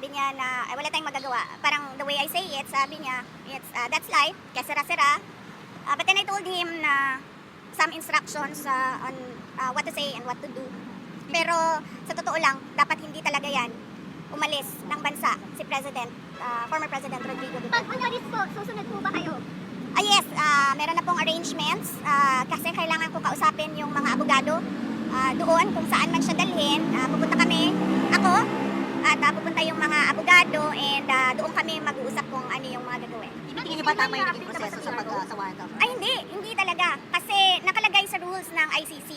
sabi niya na wala tayong magagawa. Parang the way I say it, sabi niya, that's life, kaya sira-sira. But then I told him na some instructions on what to say and what to do. Pero sa totoo lang, dapat hindi talaga yan umalis ng bansa si President, former President Rodrigo Duterte. Pag umalis po, susunod po ba kayo? Yes, meron na pong arrangements kasi kailangan ko kausapin yung mga abogado doon kung saan man siya dalhin. Pupunta kami, ako, at pupunta yung mga abogado and doon kami mag-uusap kung ano yung mga gagawin. Tingin niyo ba tama yung naging proseso sa pag-asawahan ka? Ay hindi talaga. Kasi nakalagay sa rules ng ICC,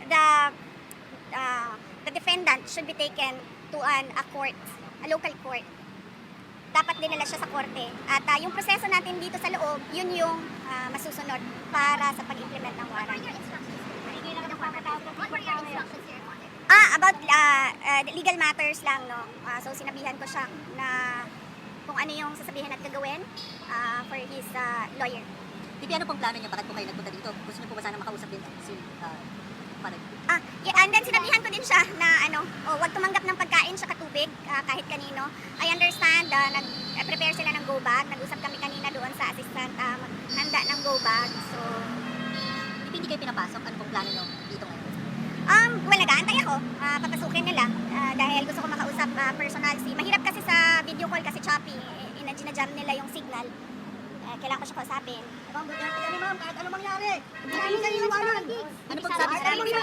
the defendant should be taken to a court, a local court. Dapat dinala siya sa korte. At yung proseso natin dito sa loob, yun yung masusunod para sa pag-implement ng warrant. About legal matters lang, no. So sinabihan ko siya na kung ano yung sasabihin at gagawin for his lawyer. Bibi, ano pong plano niyo? Bakit po kayo nagpunta dito? Gusto niyo po ba sana makausap din si Palag? And then sinabihan ko din siya na wag tumanggap ng pagkain sa tubig kahit kanino. I understand, nag-prepare sila ng go bag. Nag-usap kami kanina doon sa assistant, handa ng go bag. So, Bibi, hindi kayo pinapasok? Ano pong plano niyo dito ngayon? well, nag-aantay ako. Papasukin nila dahil gusto ko makausap personal. Mahirap kasi sa video call kasi choppy. Ginajam nila yung signal. Kailangan ko siya kausapin. Ma'am, ganyan ka ni ma'am, kahit ano mangyari. Maraming salamat. Ano pong sabi sa inyo?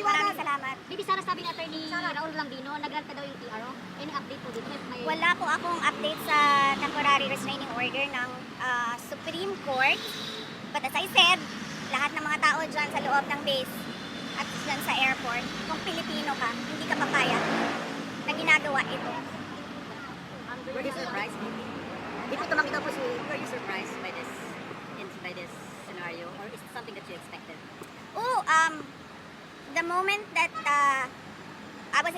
Maraming salamat. Bibi, Sara, sabi ni Attorney Raul Lambino, nag-grant ka daw yung TRO. Any update po dito? Wala po akong update sa temporary restraining order ng Supreme Court. But as I said, lahat ng mga tao dyan sa loob ng base at dyan sa airport, kung Pilipino ka, hindi ka papayag na ginagawa ito. Were you surprised? Bibi, tumanggi daw po si... Were you surprised by this scenario? Or is it something that you expected? The moment that I was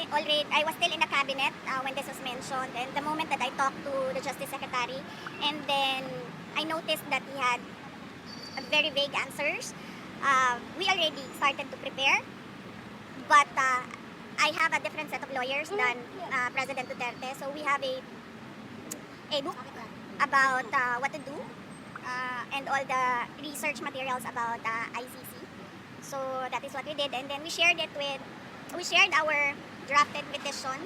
still in the cabinet when this was mentioned, and the moment that I talked to the Justice Secretary, and then I noticed that he had very vague answers. We already started to prepare, but I have a different set of lawyers than President Duterte, so we have a book about what to do and all the research materials about ICC. So that is what we did, and then we shared our drafted petition.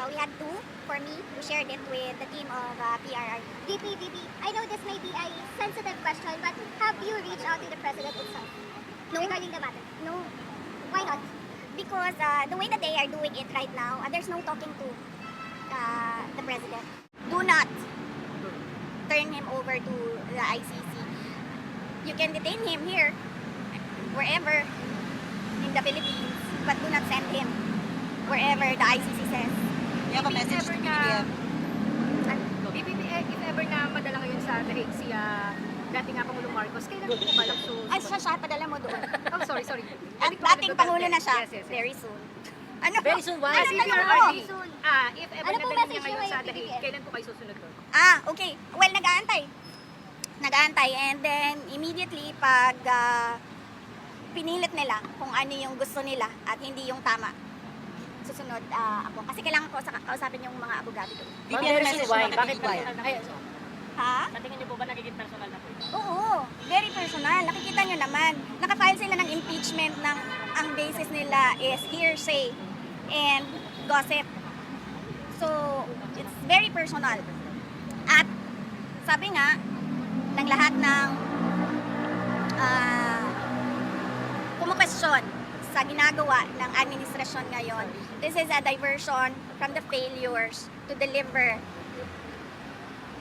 We had two for me. We shared it with the team of PRR. DP, I know this may be a sensitive question, but have you reached out to the President itself regarding the matter? No, Why not? because the way that they are doing it right now, there's no talking to the President. Do not turn him over to the ICC. You can detain him here, wherever in the Philippines, but do not send him wherever the ICC says. You have a message to BBM? If ever na madala ngayon sa Dahig si dating nga Pangulong Marcos, kailan po balak Ay, siya, padala mo doon. Oh, sorry. At dating Pangulo na siya, Yes. very soon. Ano? Very soon, why? Ano Senior tanong mo? RD. If ever Ano na pong dalhin message niya ngayon niyo sa kay Dahig, BBM? kailan po kayo susunod doon? Okay. Well, nag-aantay. And then, immediately, pag pinilit nila kung ano yung gusto nila at hindi yung tama, susunod ako. Kasi kailangan ko kausapin yung mga abogado doon. Bibi, ano message mo kay Bakit BBM? personal na po ito? Ha? Sa tingin niyo po ba nagiging personal na po ito? Oo. Very personal. Nakikita nyo naman. Nakafile sila ng impeachment ng ang basis nila is hearsay and gossip. So, it's very personal. At sabi nga, ng lahat ng kumukwestiyon sa ginagawa ng administrasyon ngayon, this is a diversion from the failures to deliver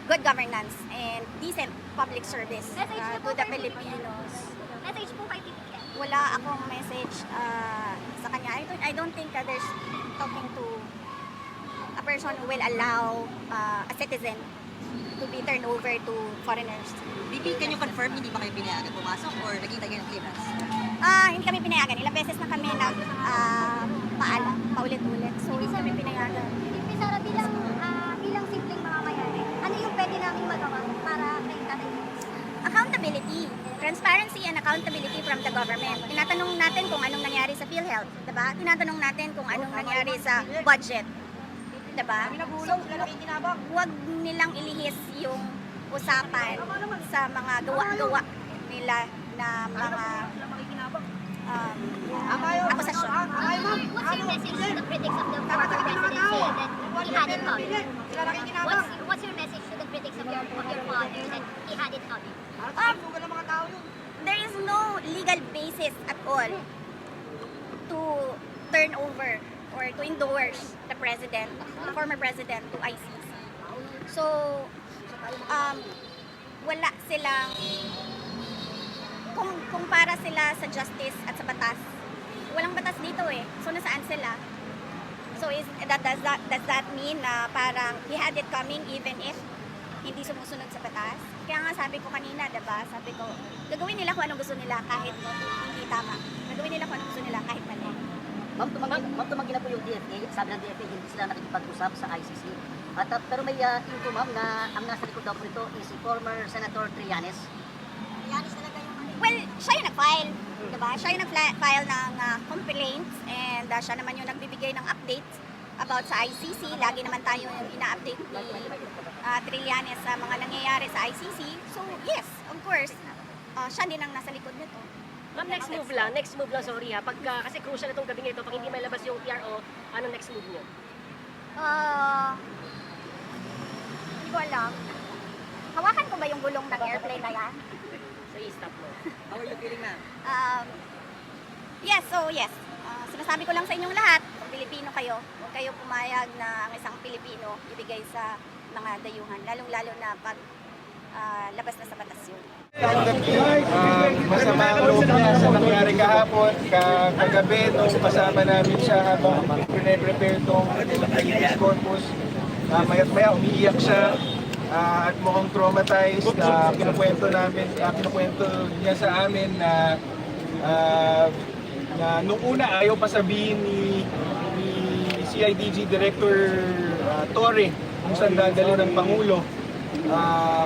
good governance and decent public service to the Filipinos. Message po kay BBM. Wala akong message sa kanya. I don't think there's talking to a person who will allow a citizen to be turned over to foreigners. Bibi, can you confirm hindi ba kayo pinayagan pumasok or naghintay kayo ng clearance? Hindi kami pinayagan. Ilang beses na kami nagpaalam, paulit-ulit. So, hindi kami pinayagan. DP, Sara, bilang simpleng mamamayan, ano yung pwede namin magawa para kay tatay? Accountability. Transparency and accountability from the government. Tinatanong natin kung anong nangyari sa PhilHealth, diba? Tinatanong natin kung anong nangyari sa budget. diba? Kami nagulong, sila nakikinabang. Huwag nilang ilihis yung usapan sa mga gawa-gawa nila na mga akusasyon. What's your message to the critics of the former presidency that he had it coming? Sila nakikinabang. What's your message to the critics of your father that he had it coming? Sugan ng mga tao yun. There is no legal basis at all to turn over or to endorse the president, the former president to ICC. So, wala silang, kung para sila sa justice at sa batas, walang batas dito eh. So, nasaan sila? So, does that mean na parang he had it coming even if hindi sumusunod sa batas? Kaya nga sabi ko kanina, diba? Sabi ko, gagawin nila kung anong gusto nila kahit hindi tama. Gagawin nila kung anong gusto nila kahit mali. Ma'am, tumanggi na po yung DFA. Sabi ng DFA, hindi sila nakikipag-usap sa ICC. Pero may info, ma'am, na ang nasa likod daw po ito is si former Senator Trillanes. Well, siya yung nag-file. Diba? Siya yung nag-file ng complaints and siya naman yung nagbibigay ng updates about sa ICC. Lagi naman tayo yung ina-update ni Trillanes sa mga nangyayari sa ICC. So, yes, of course, siya din ang nasa likod nito. Ma'am, next move lang, sorry ha. Kasi crucial na itong gabing ito, pag hindi may labas yung PRO, anong next move niyo? Hindi ko alam. Hawakan ko ba yung gulong ng airplane na yan? So, i-stop mo. How are you feeling na? Yes. Sinasabi ko lang sa inyong lahat, kung Pilipino kayo, huwag kayo pumayag na ang isang Pilipino ibigay sa mga dayuhan, lalong-lalo na pag labas na sa batas yun. Masama ang loob niya sa nangyari kahapon, kagabi nung kasama namin siya habang prepare itong habeas corpus. Maya't maya umiiyak siya at mukhang traumatized. Kinukwento niya sa amin na nung una ayaw pa sabihin ni CIDG Director Torre kung saan dadalo ng Pangulo.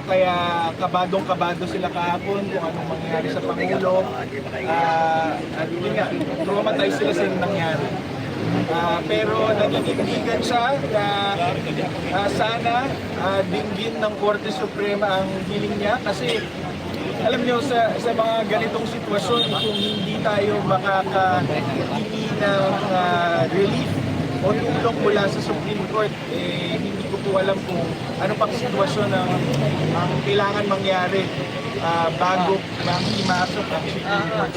Kaya kabadong-kabado sila kahapon kung anong mangyayari sa Pangulo. At yun nga, traumatized sila sa nangyari. Pero naginindigan siya na sana dinggin ng Korte Suprema ang hiling niya kasi alam niyo sa mga ganitong sitwasyon kung hindi tayo makakahingi ng relief o tulong mula sa Supreme Court, hindi ko po alam kung ano pang sitwasyon ang kailangan mangyari bago makimasok ang Supreme Court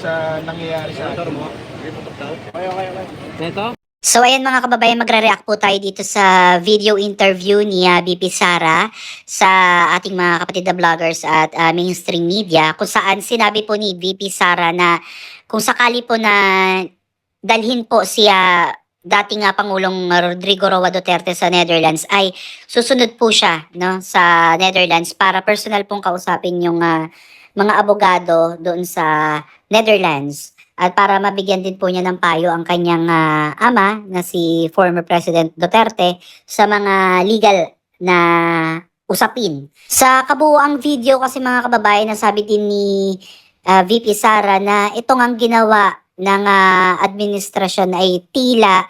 sa nangyayari sa atin. So ayan mga kababayan, magre-react po tayo dito sa video interview ni VP Sara sa ating mga kapatid na vloggers at mainstream media kung saan sinabi po ni VP Sara na kung sakali po na dalhin po siya dating Pangulong Rodrigo Roa Duterte sa Netherlands ay susunod po siya no, sa Netherlands para personal pong kausapin yung mga abogado doon sa Netherlands. At para mabigyan din po niya ng payo ang kanyang ama na si former President Duterte sa mga legal na usapin. Sa kabuuang video kasi mga kababayan, nasabi din ni VP Sara na itong ang ginawa ng administrasyon ay tila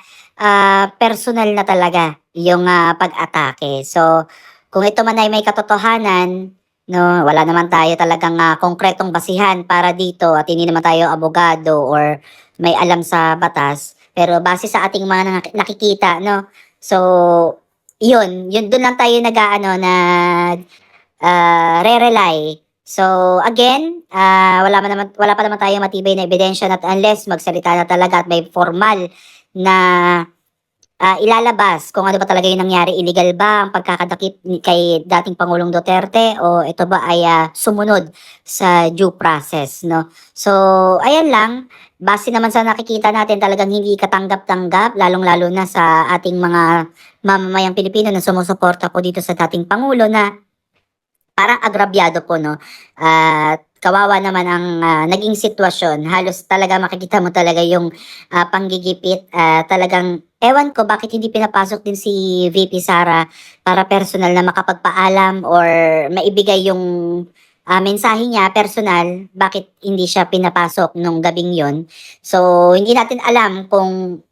personal na talaga yung pag-atake. So kung ito man ay may katotohanan, no, wala naman tayo talagang konkretong basihan para dito at hindi naman tayo abogado or may alam sa batas. Pero base sa ating mga nakikita, no. So, yun doon lang tayo re-rely. So, again, wala pa naman tayo matibay na ebidensya at unless magsalita na talaga at may formal na ilalabas kung ano ba talaga yung nangyari, illegal ba ang pagkakadakip kay dating Pangulong Duterte o ito ba ay sumunod sa due process, no? So, ayan lang, base naman sa nakikita natin talagang hindi katanggap-tanggap, lalong-lalo na sa ating mga mamamayang Pilipino na sumusuporta po dito sa dating Pangulo na parang agrabyado po, no? At kawawa naman ang naging sitwasyon. Halos talaga makikita mo talaga yung panggigipit. Talagang ewan ko bakit hindi pinapasok din si VP Sara para personal na makapagpaalam or maibigay yung mensahe niya personal, bakit hindi siya pinapasok nung gabing yon. So, hindi natin alam kung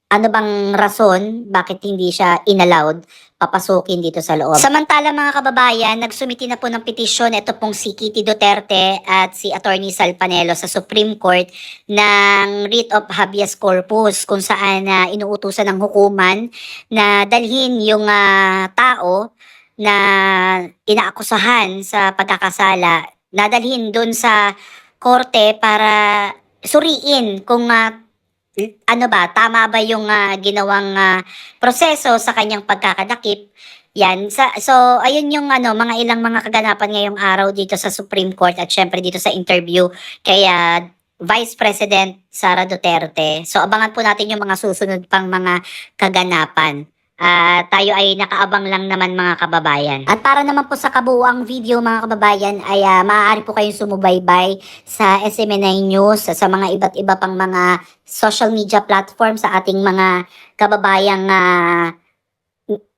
ano bang rason bakit hindi siya inallowed papasukin dito sa loob. Samantala mga kababayan, nagsumiti na po ng petisyon ito pong si Kitty Duterte at si Attorney Sal Panelo sa Supreme Court ng writ of habeas corpus kung saan inuutusan ng hukuman na dalhin yung tao na inaakusahan sa pagkakasala, nadalhin doon sa korte para suriin kung ano ba, tama ba yung ginawang proseso sa kanyang pagkakadakip. Yan. So, ayun yung mga ilang mga kaganapan ngayong araw dito sa Supreme Court at syempre dito sa interview kay Vice President Sara Duterte. So, abangan po natin yung mga susunod pang mga kaganapan. Tayo ay nakaabang lang naman mga kababayan. At para naman po sa kabuuang video mga kababayan ay maaari po kayong sumubaybay sa SMNI News, sa mga iba't iba pang mga social media platform sa ating mga kababayang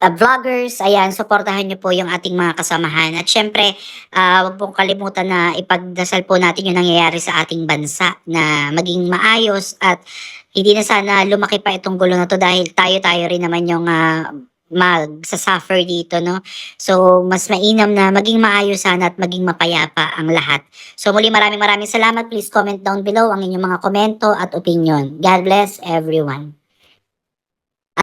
vloggers. Ayan, suportahan niyo po yung ating mga kasamahan. At syempre, huwag pong kalimutan na ipagdasal po natin yung nangyayari sa ating bansa na maging maayos at hindi na sana lumaki pa itong gulo na to dahil tayo-tayo rin naman yung magsasuffer dito, no? So, mas mainam na maging maayos sana at maging mapayapa ang lahat. So, muli maraming salamat. Please comment down below ang inyong mga komento at opinion. God bless everyone.